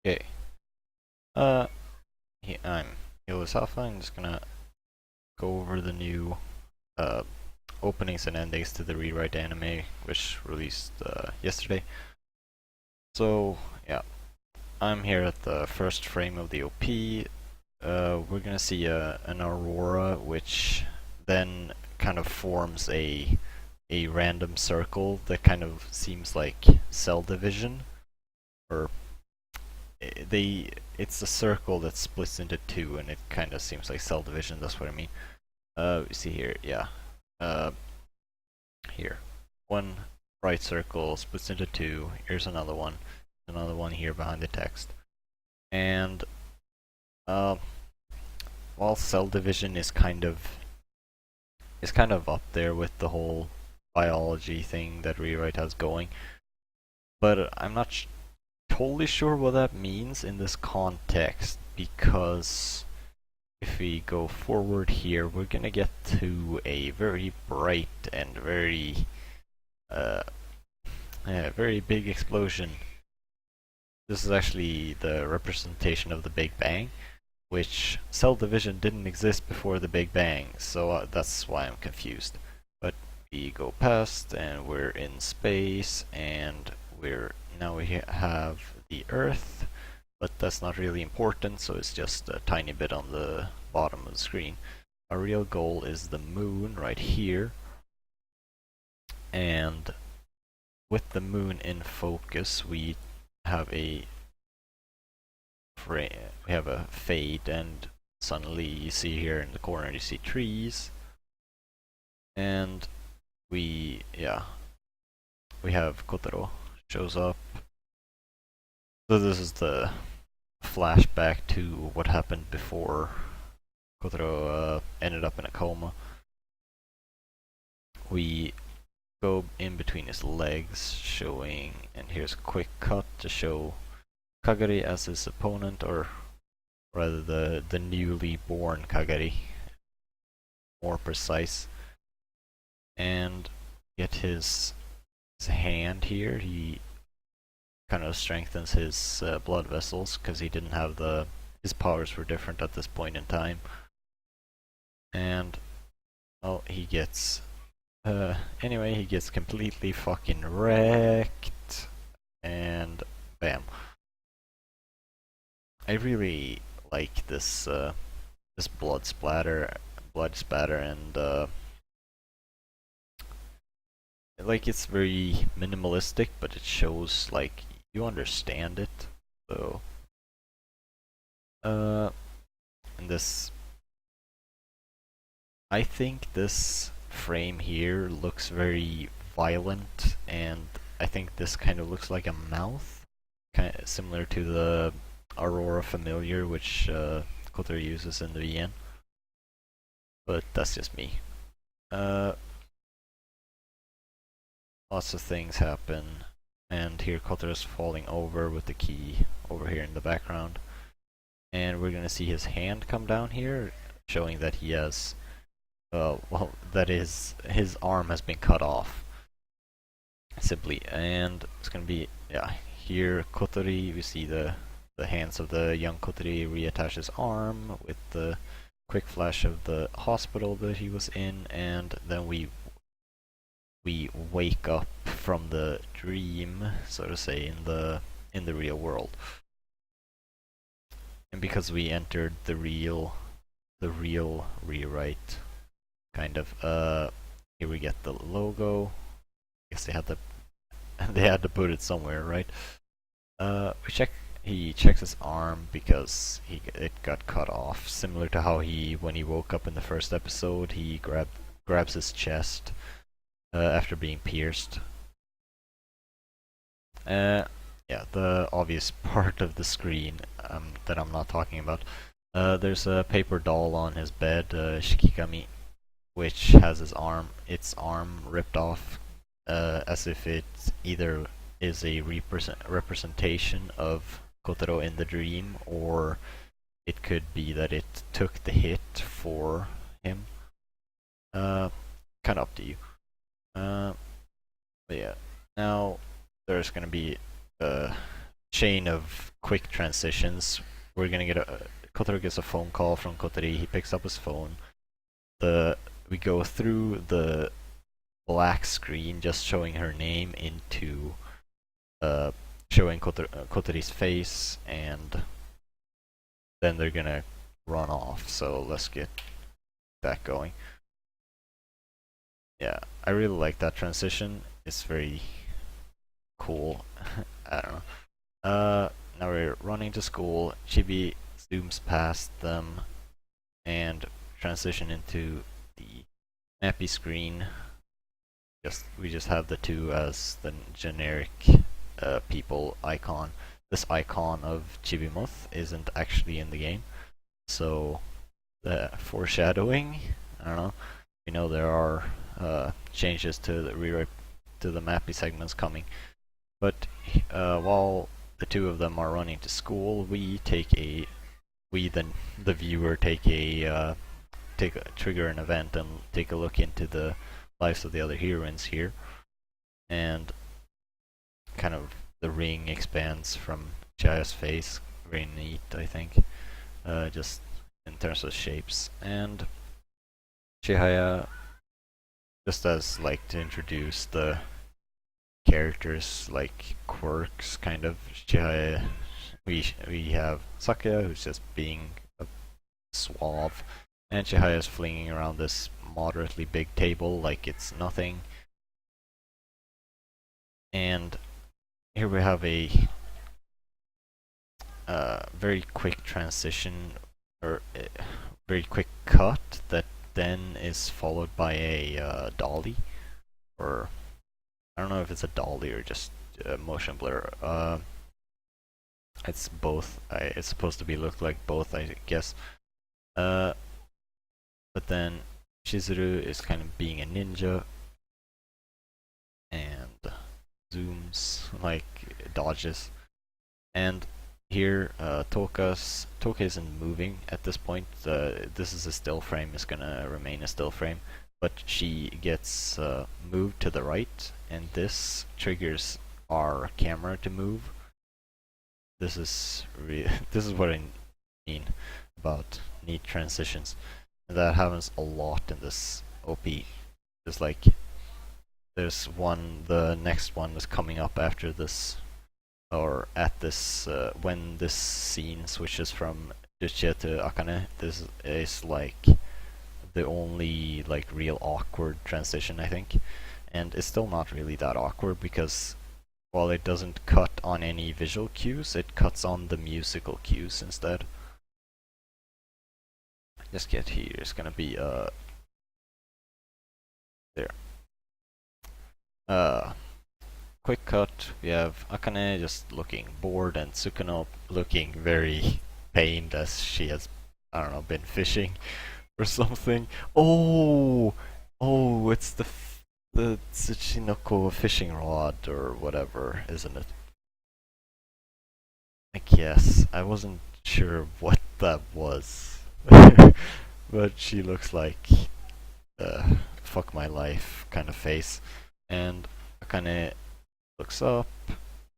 Okay. I'm Helis Alpha. I'm just gonna go over the new uh, openings and endings to the Rewrite anime, which released yesterday. So yeah, I'm here at the first frame of the OP. We're gonna see an aurora, which then kind of forms a random circle that kind of seems like cell division, or they it's a circle that splits into two, and it kind of seems like cell division. That's what I mean. We see here, yeah. Uh, Here, one right circle splits into two. Here's another one here behind the text, and uh, while cell division is kind of up there with the whole biology thing that Rewrite has going, but I'm not totally sure what that means in this context, because if we go forward here, we're gonna get to a very bright and uh, very big explosion. This is actually the representation of the Big Bang, which cell division didn't exist before the Big Bang, so that's why I'm confused. But we go past, and we're in space, and now we have the Earth, but that's not really important, so it's just a tiny bit on the bottom of the screen. Our real goal is the moon right here, and with the moon in focus, we have a fade, and suddenly you see here in the corner you see trees, and we have Kotaro shows up. So this is the flashback to what happened before Kotaro ended up in a coma. We go in between his legs, showing, and here's a quick cut to show Kagari as his opponent, or rather the newly born Kagari, more precise. And get his hand here. He kind of strengthens his blood vessels because he didn't have his powers were different at this point in time. And well, he gets anyway, he gets completely fucking wrecked, and bam. I really like this blood spatter, and like it's very minimalistic, but it shows like you understand it. So, uh, and this, I think this frame here looks very violent, and I think this kind of looks like a mouth, kind of similar to the Aurora Familiar, which Kotor uses in the VN. But that's just me. Uh, Lots of things happen, and here Kotor is falling over with the key over here in the background, and we're gonna see his hand come down here, showing that he has well, that is, his arm has been cut off, simply. And it's gonna be, yeah, here Kotori, we see the hands of the young Kotori reattach his arm with the quick flash of the hospital that he was in, and then we wake up from the dream, so to say, in the real world. And because we entered the real rewrite, kind of, here we get the logo. I guess they had to put it somewhere, right? He checks his arm because it got cut off, similar to how when he woke up in the first episode, he grabs his chest after being pierced. Yeah, the obvious part of the screen that I'm not talking about. There's a paper doll on his bed, Shikigami, which has its arm ripped off, as if it either is a representation of Kotaro in the dream, or it could be that it took the hit for him. Kind of up to you. But yeah, now there's gonna be a chain of quick transitions. We're gonna get Kotaro gets a phone call from Kotori. He picks up his phone. We go through the black screen, just showing her name, into showing Kotori's face, and then they're gonna run off. So let's get that going. Yeah, I really like that transition. It's very cool. I don't know. Now we're running to school. Chibi zooms past them and transition into the mappy screen. We just have the two as the generic people icon. This icon of Chibimuth isn't actually in the game, so the foreshadowing. I don't know. We know there are changes to the rewrite to the mappy segments coming, but while the two of them are running to school, we the viewer trigger an event and take a look into the lives of the other heroines here, and kind of the ring expands from Chihaya's face. Very neat, I think, just in terms of shapes. And Chihaya, just as like to introduce the characters, like quirks, kind of. Chihaya, we have Sakuya, who's just being a suave, and Chihaya's flinging around this moderately big table like it's nothing. And here we have a very quick transition, or very quick cut that then is followed by a dolly, or I don't know if it's a dolly or just motion blur. It's both. It's supposed to look like both, I guess. But then Chizuru is kind of being a ninja and zooms, like dodges. And here, Toka isn't moving at this point. This is a still frame. It's gonna remain a still frame. But she gets moved to the right, and this triggers our camera to move. This is what I mean about neat transitions, and that happens a lot in this OP. There's like the next one is coming up after this, or at this when this scene switches from Juche to Akane. This is like the only like real awkward transition, I think, and it's still not really that awkward because while it doesn't cut on any visual cues, it cuts on the musical cues instead. Just get here. It's gonna be there. Quick cut. We have Akane just looking bored and Tsukuno looking very pained as she has, I don't know, been fishing or something. Oh, it's the Tsuchinoko fishing rod or whatever, isn't it? I guess. I wasn't sure what that was. But she looks like fuck my life kind of face. And Akane looks up,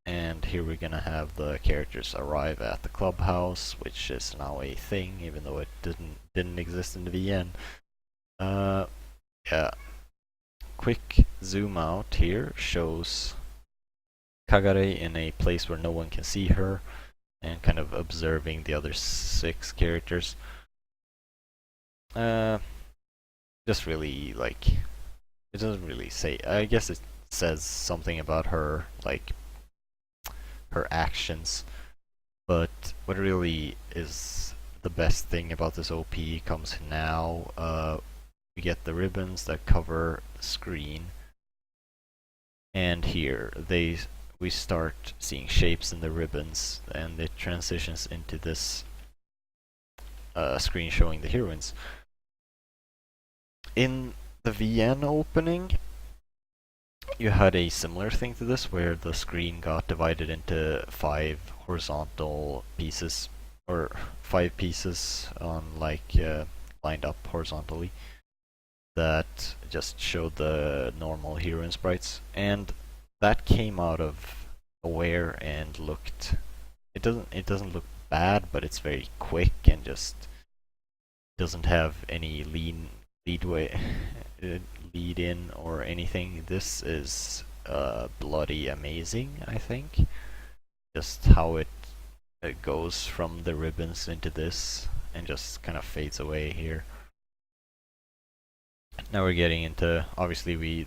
and here we're gonna have the characters arrive at the clubhouse, which is now a thing, even though it didn't exist in the VN. Yeah. Quick zoom out here shows Kagare in a place where no one can see her, and kind of observing the other 6 characters. Just really like, it doesn't really say. I guess it says something about her, like her actions, but what really is the best thing about this OP comes now. We get the ribbons that cover the screen, and here we start seeing shapes in the ribbons, and it transitions into this screen showing the heroines. In the VN opening, you had a similar thing to this, where the screen got divided into 5 horizontal pieces, or 5 pieces on lined up horizontally, that just showed the normal heroine sprites, and that came out of Aware and looked it doesn't look bad, but it's very quick and just doesn't have any lead way lead in or anything. This is bloody amazing, I think. Just how it goes from the ribbons into this and just kind of fades away here. Now we're getting into, obviously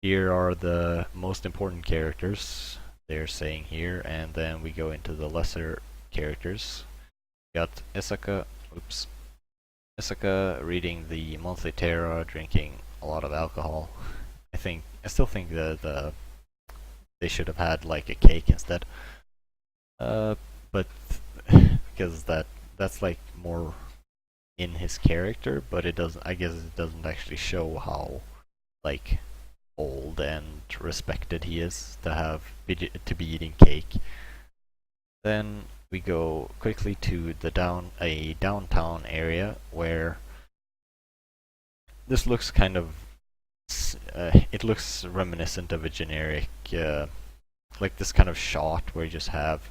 here are the most important characters they're saying here, and then we go into the lesser characters. Got Isaka reading the monthly tarot, drinking a lot of alcohol. I still think that they should have had like a cake instead. But because that's like more in his character, but it doesn't. I guess it doesn't actually show how like old and respected he is to be eating cake. Then we go quickly to the downtown area where this looks kind of it looks reminiscent of a generic like this kind of shot where you just have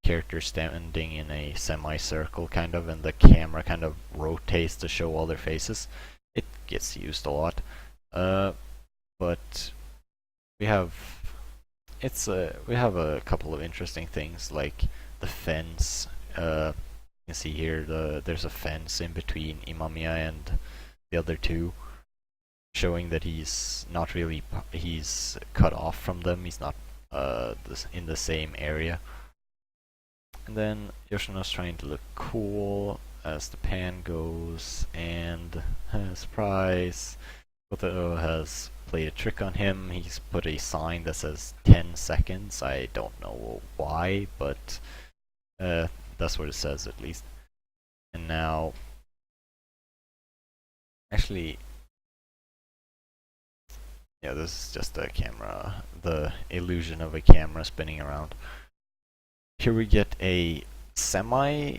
characters standing in a semicircle kind of, and the camera kind of rotates to show all their faces. It gets used a lot, but we have we have a couple of interesting things like the fence. You can see here there's a fence in between Imamiya and the other two, showing that he's cut off from them. He's not in the same area. And then Yoshino's trying to look cool as the pan goes, and surprise, Kotaro has played a trick on him. He's put a sign that says 10 seconds. I don't know why, but that's what it says at least. And now, actually, yeah, this is just a camera, the illusion of a camera spinning around. Here we get a semi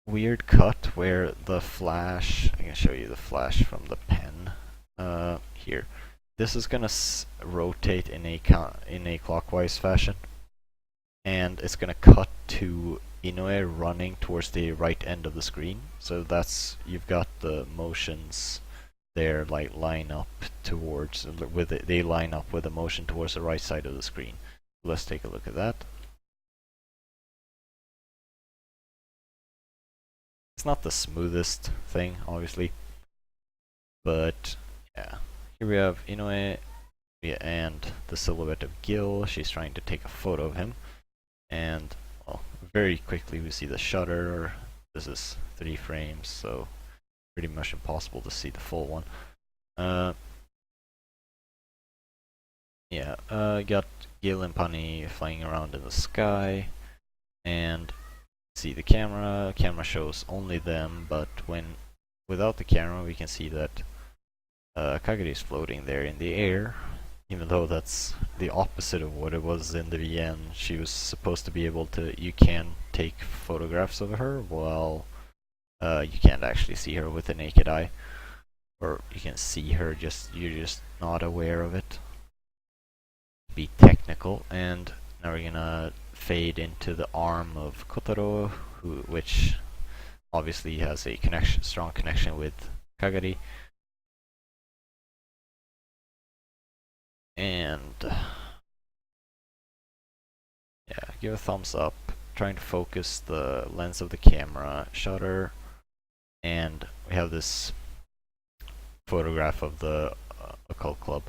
weird cut where the flash, I can show you the flash from the pen here. This is gonna rotate in a clockwise fashion, and it's gonna cut to Inoue running towards the right end of the screen. So you've got the motions there like line up towards they line up with the motion towards the right side of the screen. Let's take a look at that. It's not the smoothest thing, obviously, but yeah. Here we have Inoue and the silhouette of Gil. She's trying to take a photo of him, and well, very quickly we see the shutter. This is 3 frames, so pretty much impossible to see the full one. Got Gil and Pani flying around in the sky, and see the camera. Camera shows only them, but without the camera, we can see that Kagari is floating there in the air. Even though that's the opposite of what it was in the VN. She was supposed to be able to. You can take photographs of her, while you can't actually see her with the naked eye, or you can see her. You're just not aware of it. Be technical, and now we're gonna fade into the arm of Kotaro, which obviously has a strong connection with Kagari. And yeah, give a thumbs up. Trying to focus the lens of the camera, shutter, and we have this photograph of the occult club.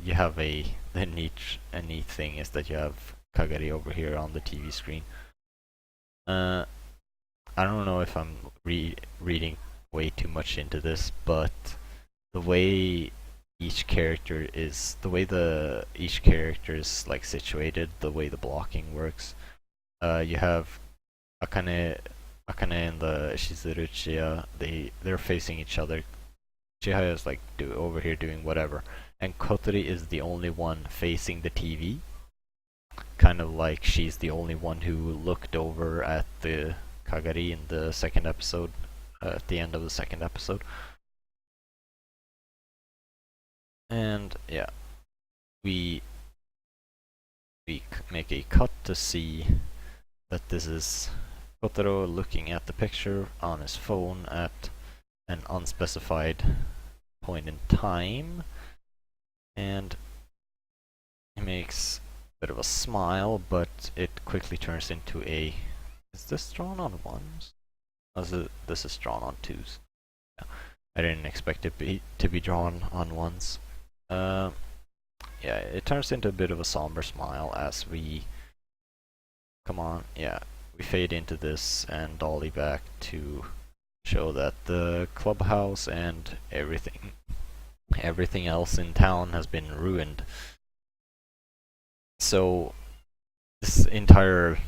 You have the neat thing is that you have Kagari over here on the TV screen. I don't know if I'm reading way too much into this, but the way each character is like situated, the way the blocking works. You have Akane and the Shizuru Chiya, they're facing each other. Chihaya is like over here doing whatever, and Kotori is the only one facing the TV. Kind of like she's the only one who looked over at the Kagari in the second episode, at the end of the second episode. And yeah, we we make a cut to see that this is Kotaro looking at the picture on his phone at an unspecified point in time, and he makes a bit of a smile, but it quickly turns into a... Is this drawn on ones? This is drawn on twos. Yeah. I didn't expect it to be drawn on ones. Yeah, it turns into a bit of a somber smile as we... Come on, yeah. We fade into this and dolly back to show that the clubhouse and everything else in town has been ruined. So this entire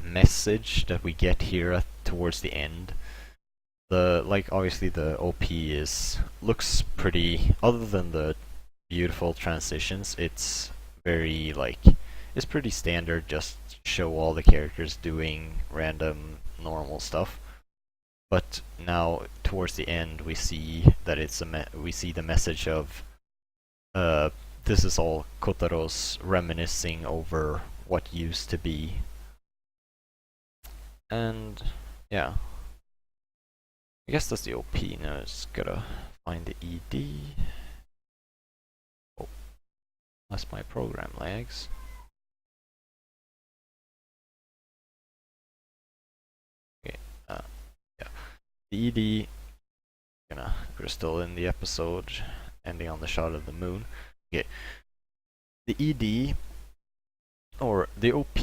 message that we get here towards the end, obviously the OP looks pretty, other than the beautiful transitions, it's very it's pretty standard, just show all the characters doing random normal stuff. But now towards the end we see that we see the message of this is all Kotaro's reminiscing over what used to be. And yeah, I guess that's the OP. Now it's gotta find the ED. Oh, that's my program lags. Okay, yeah. The ED, we're still in the episode, ending on the shot of the moon. Okay, the ED, or the OP,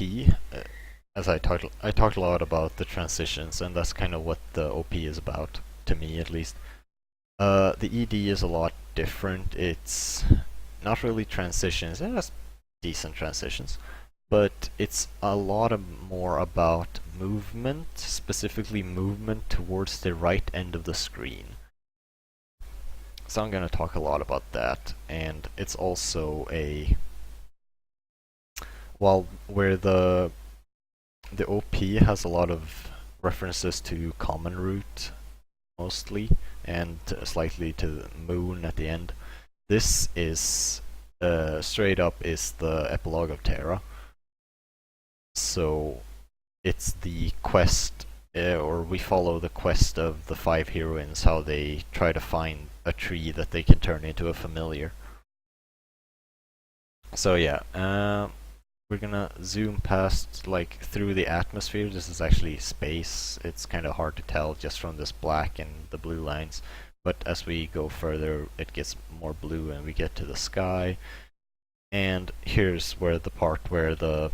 as I talked a lot about the transitions, and that's kind of what the OP is about, to me at least. The ED is a lot different. It's not really transitions. It has decent transitions, but it's a lot more about movement, specifically movement towards the right end of the screen. So I'm going to talk a lot about that, and it's also where the OP has a lot of references to Common Root, mostly, and slightly to the moon at the end. This is straight up is the epilogue of Terra. So it's the quest, or we follow the quest of the 5 heroines, how they try to find a tree that they can turn into a familiar. So yeah, we're gonna zoom past, through the atmosphere. This is actually space. It's kind of hard to tell just from this black and the blue lines. But as we go further, it gets more blue and we get to the sky. And here's where the part where the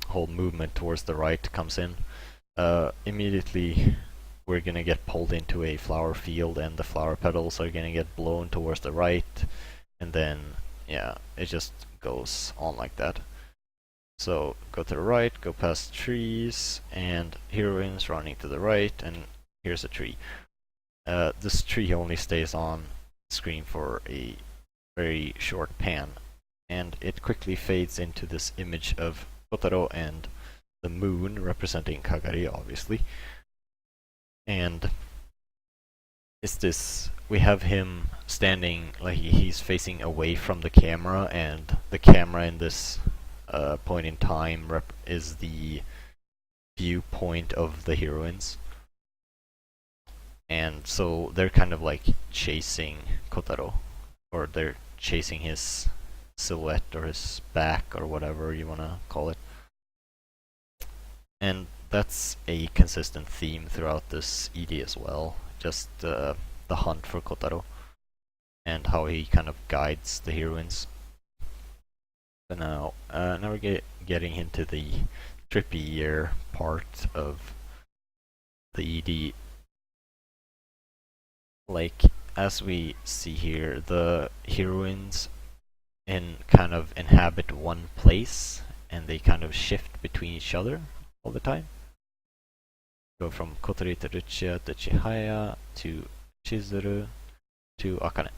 whole movement towards the right comes in. Immediately, we're gonna get pulled into a flower field, and the flower petals are gonna get blown towards the right. And then, yeah, it just goes on like that. So go to the right, go past trees, and heroines running to the right, and here's a tree. This tree only stays on screen for a very short pan, and it quickly fades into this image of Kotaro and the moon, representing Kagari, obviously. And it's this, we have him standing, he's facing away from the camera, and the camera in this point in time is the viewpoint of the heroines. And so they're kind of chasing Kotaro, or they're chasing his silhouette or his back or whatever you want to call it. And that's a consistent theme throughout this ED as well, just the hunt for Kotaro and how he kind of guides the heroines. So now we're getting into the trippier part of the ED. As we see here, the heroines kind of inhabit one place, and they kind of shift between each other all the time. Go from Kotori to Ruchia to Chihaya to Chizuru to Akane.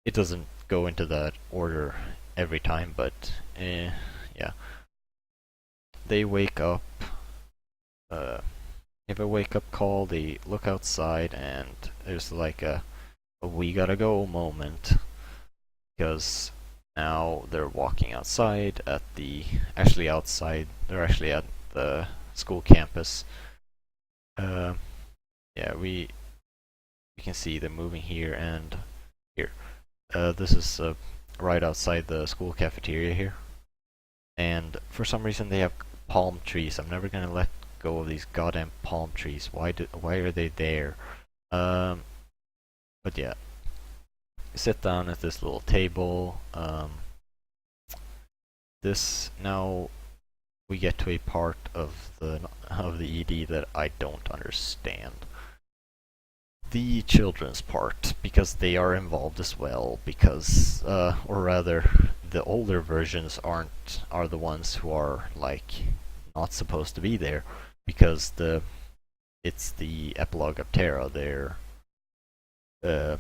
It doesn't go into that order every time, but yeah. They wake up, have a wake up call, they look outside, and there's a we gotta go moment, because Now they're walking outside at the they're actually at the school campus. Uh, yeah, we can see them moving here and here. This is right outside the school cafeteria here, and for some reason they have palm trees. I'm never gonna let go of these goddamn palm trees. Why are they there? Um, but yeah, sit down at this little table. This now we get to a part of the ED that I don't understand. The children's part, because they are involved as well, because or rather the older versions are the ones who are like not supposed to be there, because it's the epilogue of Terra. Uh,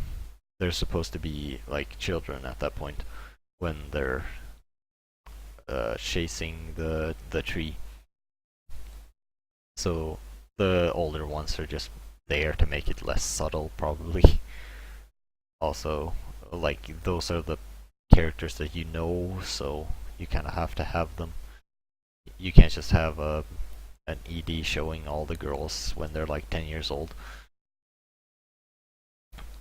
they're supposed to be like children at that point when they're chasing the tree. So the older ones are just there to make it less subtle, probably. Also, like, those are the characters that you know, so you kind of have to have them. You can't just have an ED showing all the girls when they're like 10 years old.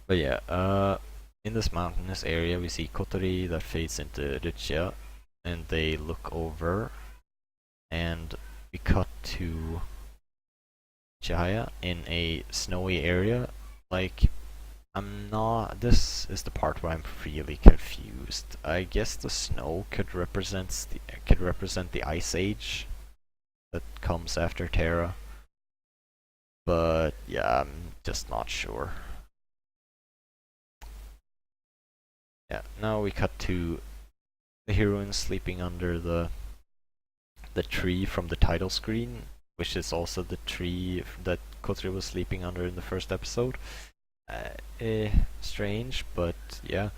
But yeah, in this mountainous area we see Kotori that fades into Ruchia, and they look over, and we cut to Chihaya in a snowy area. Like, this is the part where I'm really confused. I guess the snow could represent the Ice Age that comes after Terra, but yeah, I'm just not sure. Yeah, now we cut to the heroine sleeping under the tree from the title screen, which is also the tree that Kotori was sleeping under in the first episode. Strange, but yeah,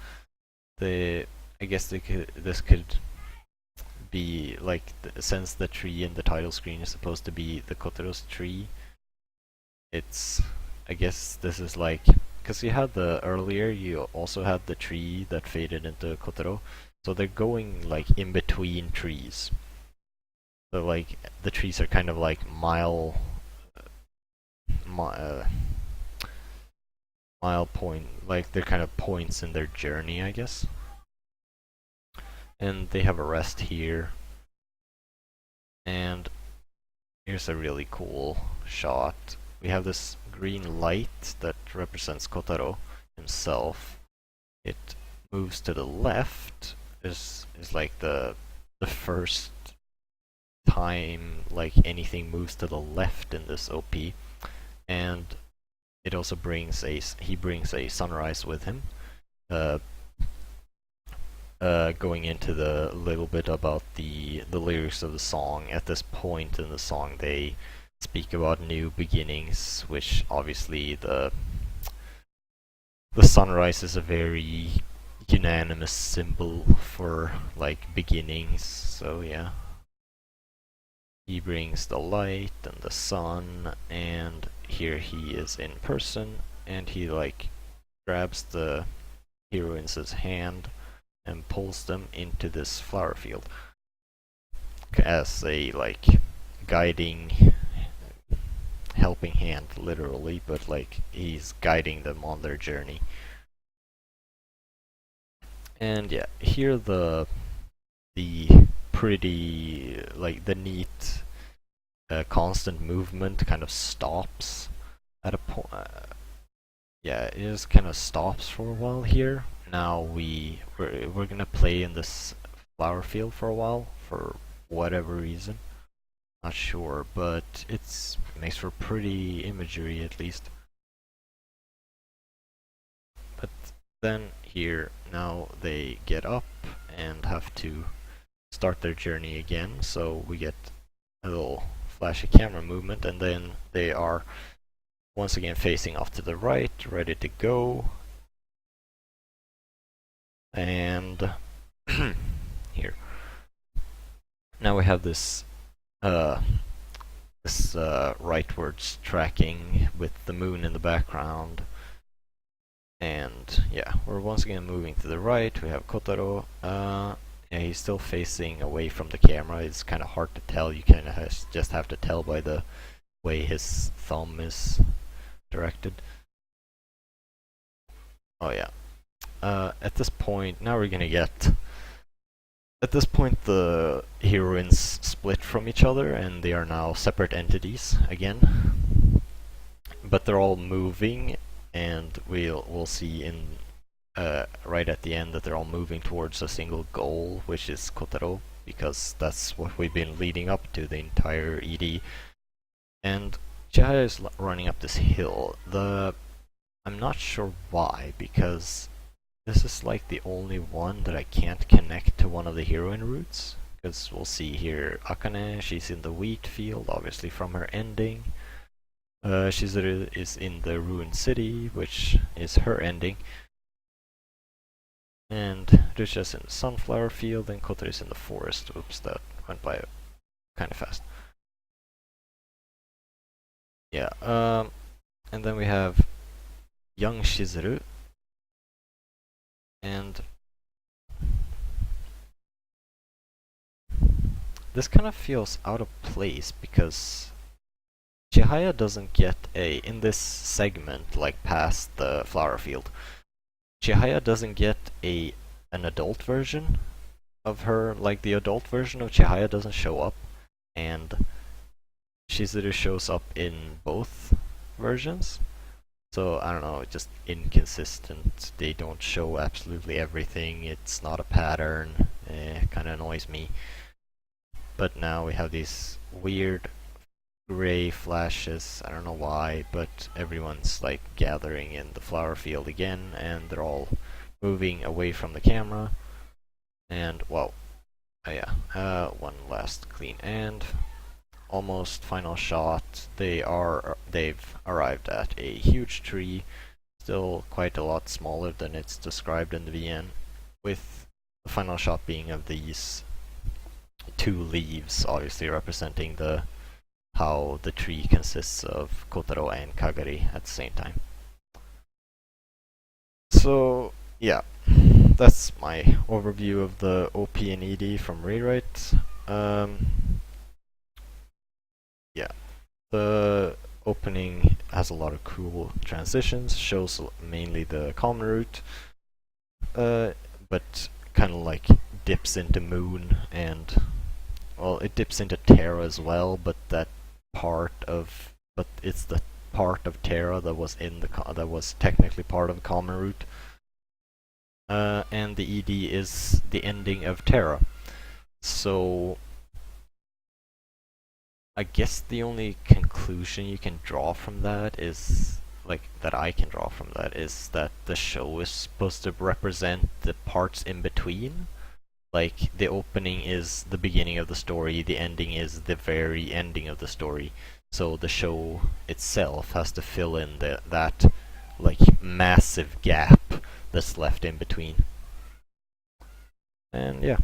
I guess this could be like, since the tree in the title screen is supposed to be the Kotaro's tree. It's I guess this is like, because you had you also had the tree that faded into Kotaro, so they're going like in between trees. So like the trees are kind of like uh, mile point, like they're kind of points in their journey, I guess. And they have a rest here. And here's a really cool shot. We have this green light that represents Kotaro himself. It moves to the left. Is like the first time like anything moves to the left in this OP, and it also brings he brings a sunrise with him. Uh, Going into the little bit about the lyrics of the song. At this point in the song, they speak about new beginnings, which obviously the sunrise is a very unanimous symbol for like beginnings. So yeah, he brings the light and the sun, and here he is in person, and he like grabs the heroine's hand and pulls them into this flower field as a like guiding, helping hand, literally, but like he's guiding them on their journey. And yeah, here the pretty, like the neat constant movement kind of stops at a point. Yeah, it just kind of stops for a while here. Now we're gonna play in this flower field for a while for whatever reason. Not sure, but it makes for pretty imagery at least. But then here, now they get up and have to start their journey again, so we get a little flashy camera movement, and then they are once again facing off to the right, ready to go. And here. Now we have this rightwards tracking with the moon in the background, And yeah, we're once again moving to the right. We have Kotaro. Yeah, he's still facing away from the camera. It's kind of hard to tell. You kind of just have to tell by the way his thumb is directed. Oh yeah. At this point, now we're gonna get... At this point, the heroines split from each other, and they are now separate entities again. But they're all moving, and we'll see in right at the end that they're all moving towards a single goal, which is Kotaro, because that's what we've been leading up to the entire ED. And Chihaya is running up this hill. I'm not sure why, because this is like the only one that I can't connect to one of the heroine routes. Because we'll see here, Akane, she's in the wheat field, obviously from her ending. Shizuru is in the ruined city, which is her ending. And Risha's in the sunflower field, and Kotaro is in the forest. Oops, that went by kind of fast. Yeah, and then we have young Shizuru, and this kind of feels out of place because Chihaya doesn't get in this segment, like past the flower field, Chihaya doesn't get an adult version of her, like the adult version of Chihaya doesn't show up, and Shizuru shows up in both versions. So I don't know, just inconsistent. They don't show absolutely everything. It's not a pattern. It kind of annoys me. But now we have these weird gray flashes. I don't know why, but everyone's like gathering in the flower field again, and they're all moving away from the camera. And well, yeah, one last clean and almost final shot. They've arrived at a huge tree, still quite a lot smaller than it's described in the VN, with the final shot being of these two leaves, obviously representing how the tree consists of Kotaro and Kagari at the same time. So yeah, that's my overview of the OP&ED from Rewrite. Yeah, the opening has a lot of cool transitions, shows mainly the common route, but kind of like dips into Moon, and well, it dips into Terra as well, but it's the part of Terra that was that was technically part of the common route. And the ED is the ending of Terra. So I guess the only conclusion you can draw from that is, like, that I can draw from that, is that the show is supposed to represent the parts in between. Like, the opening is the beginning of the story, the ending is the very ending of the story. So the show itself has to fill in that like massive gap that's left in between. And yeah.